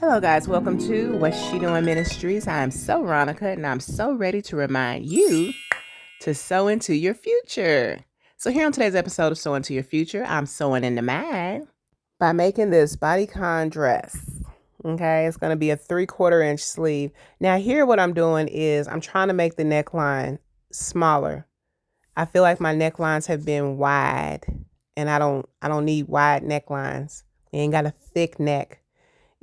Hello, guys. Welcome to What's She Doing Ministries. I am so Ronica, and I'm so ready to remind you to sow into your future. So, here on today's episode of Sow Into Your Future, I'm sewing into mine by making this bodycon dress. Okay, it's going to be a 3/4 inch sleeve. Now, here, what I'm doing is I'm trying to make the neckline smaller. I feel like my necklines have been wide, and I don't need wide necklines. You ain't got a thick neck.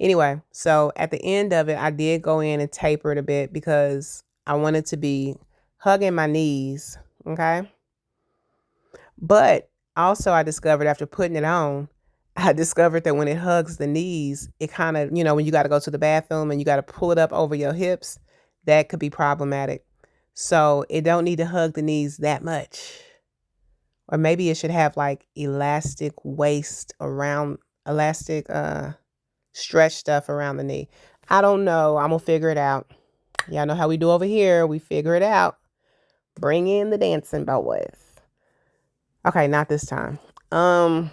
Anyway, so at the end of it, I did go in and taper it a bit because I wanted to be hugging my knees, okay? But also I discovered after putting it on, I discovered that when it hugs the knees, it kind of, when you got to go to the bathroom and you got to pull it up over your hips, that could be problematic. So it don't need to hug the knees that much. Or maybe it should have like elastic waist around, elastic stretch stuff around the knee. I don't know. I'm going to figure it out. Y'all know how we do over here. We figure it out. Bring in the dancing boys. Okay, not this time. But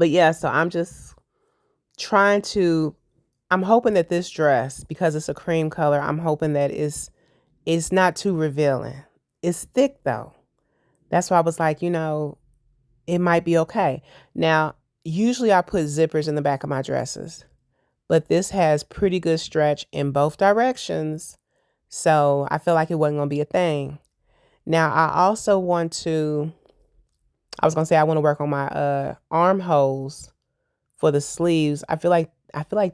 yeah, so I'm just trying to, I'm hoping that this dress, because it's a cream color, I'm hoping that it's not too revealing. It's thick though. That's why I was like, it might be okay. Now, usually I put zippers in the back of my dresses, but this has pretty good stretch in both directions. So I feel like it wasn't going to be a thing. Now, I was going to say I want to work on my armholes for the sleeves. I feel like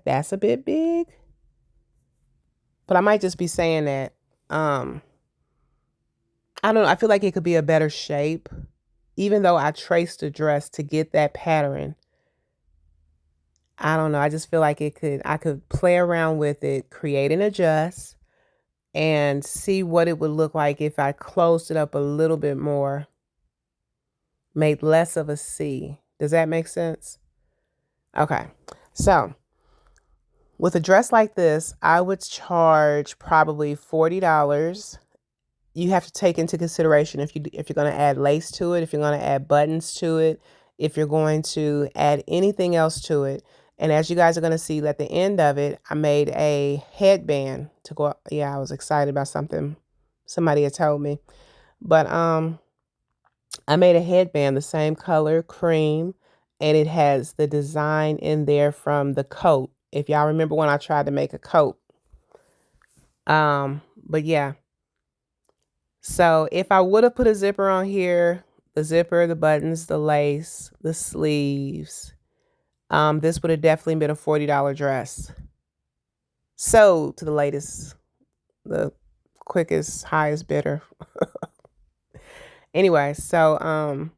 that's a bit big, but I might just be saying that. I don't know. I feel like it could be a better shape, even though I traced the dress to get that pattern. I don't know. I just feel like I could play around with it, create and adjust, and see what it would look like if I closed it up a little bit more, made less of a C. Does that make sense? Okay. So with a dress like this, I would charge probably $40. You have to take into consideration if you're going to add lace to it, if you're going to add buttons to it, if you're going to add anything else to it. And as you guys are going to see at the end of it, I made a headband to go. Yeah, I was excited about something somebody had told me. But I made a headband the same color, cream, and it has the design in there from the coat. If y'all remember when I tried to make a coat. But yeah. So if I would have put a zipper on here, the zipper, the buttons, the lace, the sleeves, this would have definitely been a $40 dress. So to the quickest, highest bidder. Anyway, so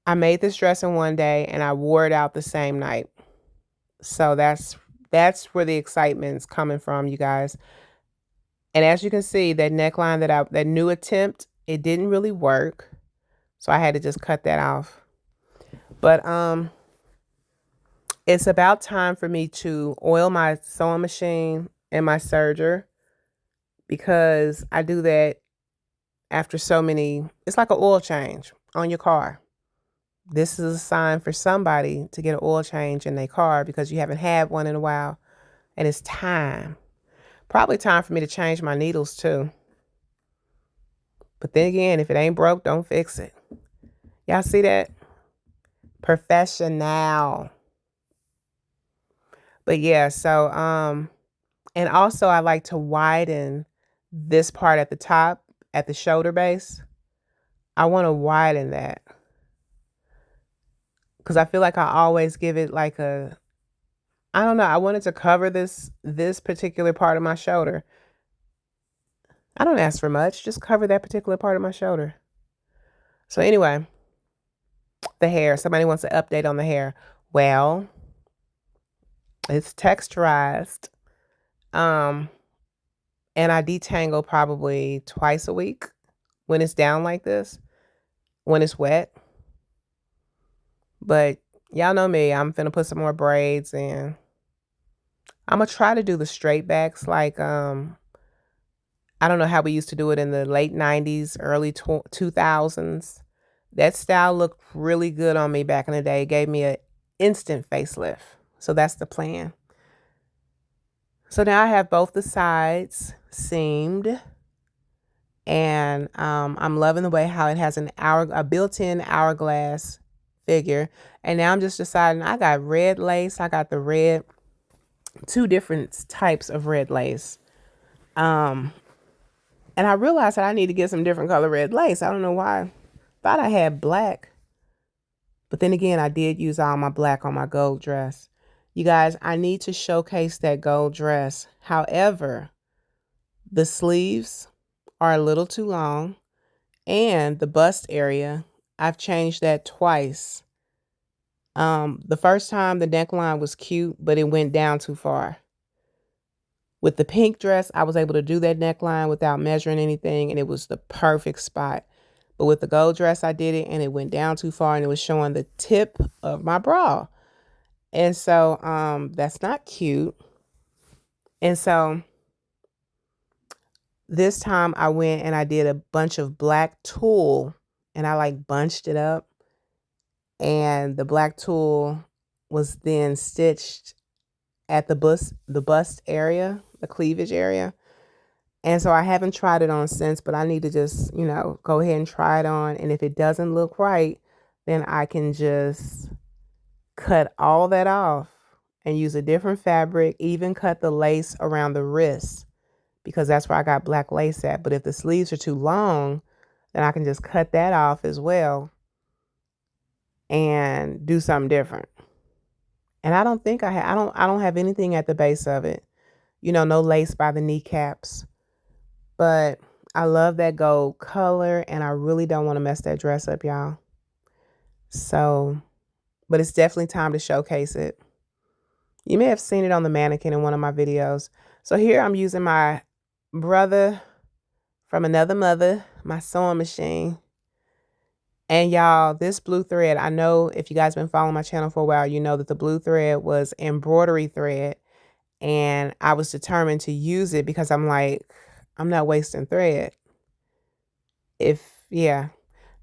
I made this dress in one day and I wore it out the same night. So that's where the excitement's coming from, you guys. And as you can see, that neckline that new attempt, it didn't really work. So I had to just cut that off. But it's about time for me to oil my sewing machine and my serger, because I do that after it's like an oil change on your car. This is a sign for somebody to get an oil change in their car because you haven't had one in a while, and it's time. Probably time for me to change my needles too. But then again, if it ain't broke, don't fix it. Y'all see that? Professional. But yeah, so and also I like to widen this part at the top, at the shoulder base. I want to widen that because I feel like I always give it like I don't know. I wanted to cover this particular part of my shoulder. I don't ask for much. Just cover that particular part of my shoulder. So anyway, the hair. Somebody wants an update on the hair. Well, it's texturized. And I detangle probably twice a week when it's down like this, when it's wet. But y'all know me. I'm finna put some more braids in. I'm gonna try to do the straight backs like I don't know how we used to do it in the late 90s, early 2000s. That style looked really good on me back in the day. It gave me an instant facelift. So that's the plan. So now I have both the sides seamed, and I'm loving the way how it has a built-in hourglass figure. And now I'm just deciding, I got red lace. I got the red, two different types of red lace. Um, and I realized that I need to get some different color red lace. I don't know why. Thought I had black, but then again, I did use all my black on my gold dress. You guys, I need to showcase that gold dress. However, the sleeves are a little too long, and the bust area, I've changed that twice. The first time the neckline was cute, but it went down too far. With the pink dress, I was able to do that neckline without measuring anything, and it was the perfect spot. But with the gold dress, I did it and it went down too far, and it was showing the tip of my bra. And so that's not cute. And so this time I went and I did a bunch of black tulle, and I like bunched it up, and the black tulle was then stitched at the bust area, the cleavage area. And so I haven't tried it on since, but I need to just, go ahead and try it on. And if it doesn't look right, then I can just cut all that off and use a different fabric, even cut the lace around the wrist, because that's where I got black lace at. But if the sleeves are too long, then I can just cut that off as well and do something different. And I don't think I don't have anything at the base of it. No lace by the kneecaps. But I love that gold color, and I really don't want to mess that dress up, y'all. So, but it's definitely time to showcase it. You may have seen it on the mannequin in one of my videos. So here I'm using my brother from another mother, my sewing machine. And y'all, this blue thread, I know if you guys been following my channel for a while, you know that the blue thread was embroidery thread. And I was determined to use it because I'm like, I'm not wasting thread. Yeah.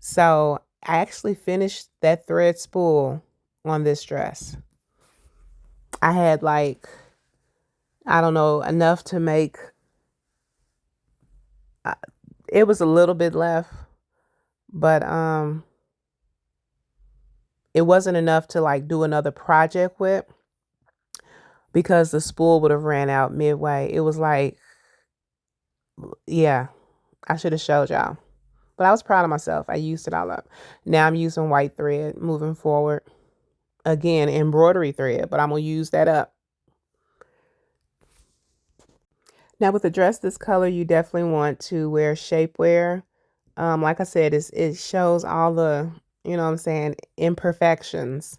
So I actually finished that thread spool on this dress. I had like, I don't know, enough to make, it was a little bit left, but it wasn't enough to like do another project with, because the spool would have ran out midway. It was like, yeah, I should have showed y'all. But I was proud of myself. I used it all up. Now I'm using white thread moving forward. Again, embroidery thread, but I'm going to use that up. Now with a dress this color, you definitely want to wear shapewear. Like I said, it shows all the, imperfections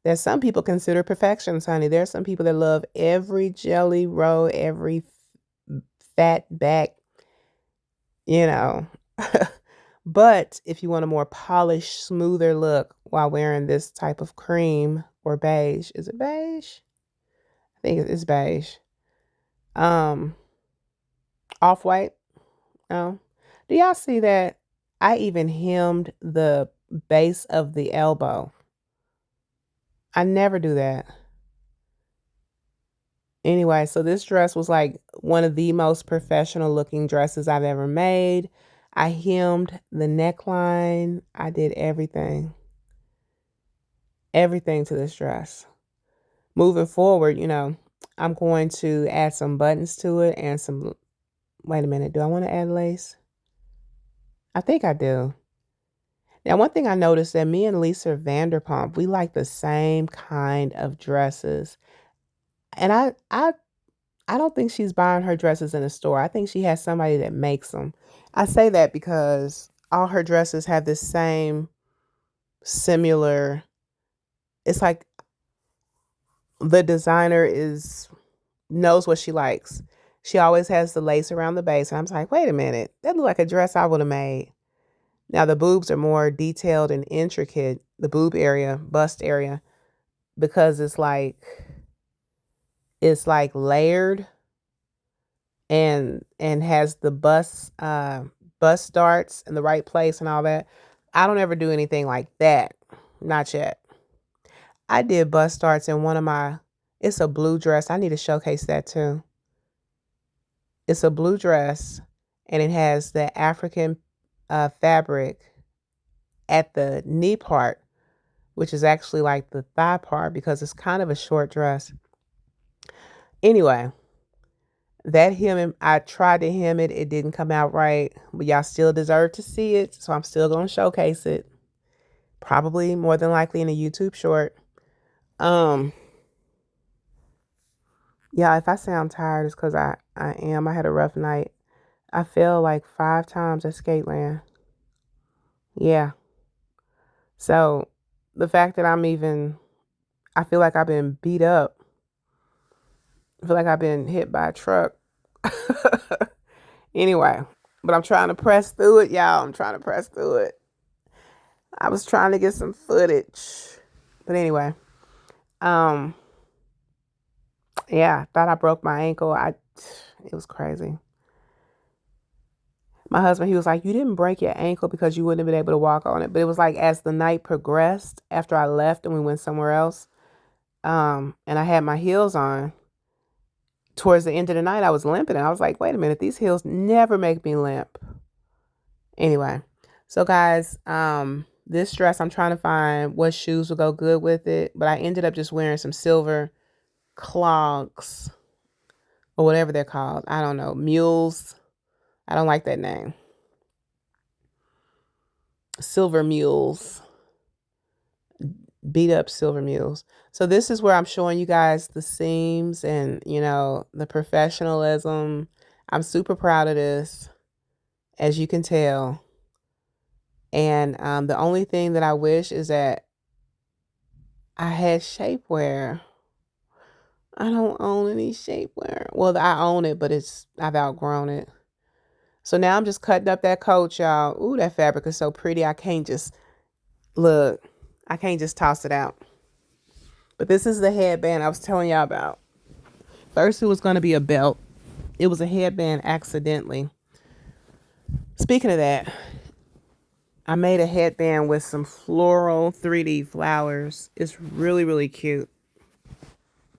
that some people consider perfections, honey. There's some people that love every jelly roll, every fat back, you know. But if you want a more polished, smoother look while wearing this type of cream or beige, is it beige? I think it's beige. Off-white. Oh, do y'all see that? I even hemmed the base of the elbow. I never do that. Anyway, so this dress was like one of the most professional looking dresses I've ever made. I hemmed the neckline. I did everything. Everything to this dress. Moving forward, I'm going to add some buttons to it and some, wait a minute, do I want to add lace? I think I do. Now, one thing I noticed that me and Lisa Vanderpump, we like the same kind of dresses. And I don't think she's buying her dresses in a store. I think she has somebody that makes them. I say that because all her dresses have the same similar, it's like the designer knows what she likes. She always has the lace around the base. And I'm like, wait a minute, that looked like a dress I would have made. Now the boobs are more detailed and intricate, the boob area, bust area, because it's like layered and has the bust darts in the right place and all that. I don't ever do anything like that. Not yet. I did bust darts in one of my, it's a blue dress. I need to showcase that too. It's a blue dress, and it has the African fabric at the knee part, which is actually like the thigh part because it's kind of a short dress. Anyway, that hemming, I tried to hem it. It didn't come out right, but y'all still deserve to see it. So I'm still going to showcase it. Probably more than likely in a YouTube short. Yeah, if I sound tired, it's because I am. I had a rough night. I fell like 5 times at Skateland. Yeah. So the fact that I feel like I've been beat up. I feel like I've been hit by a truck. Anyway, but I'm trying to press through it, y'all. I'm trying to press through it. I was trying to get some footage. But anyway, yeah, thought I broke my ankle. It was crazy. My husband, he was like, you didn't break your ankle because you wouldn't have been able to walk on it. But it was like as the night progressed, after I left and we went somewhere else, and I had my heels on, towards the end of the night, I was limping. And I was like, wait a minute, these heels never make me limp. Anyway, so guys, this dress, I'm trying to find what shoes will go good with it. But I ended up just wearing some silver clogs or whatever they're called. I don't know. Mules. I don't like that name. Silver mules. Beat up silver mules. So this is where I'm showing you guys the seams and, the professionalism. I'm super proud of this, as you can tell. And the only thing that I wish is that I had shapewear. I don't own any shapewear. Well, I own it, but I've outgrown it. So now I'm just cutting up that coat, y'all. Ooh, that fabric is so pretty. I can't just toss it out. But this is the headband I was telling y'all about. First, it was going to be a belt. It was a headband accidentally. Speaking of that, I made a headband with some floral 3D flowers. It's really, really cute.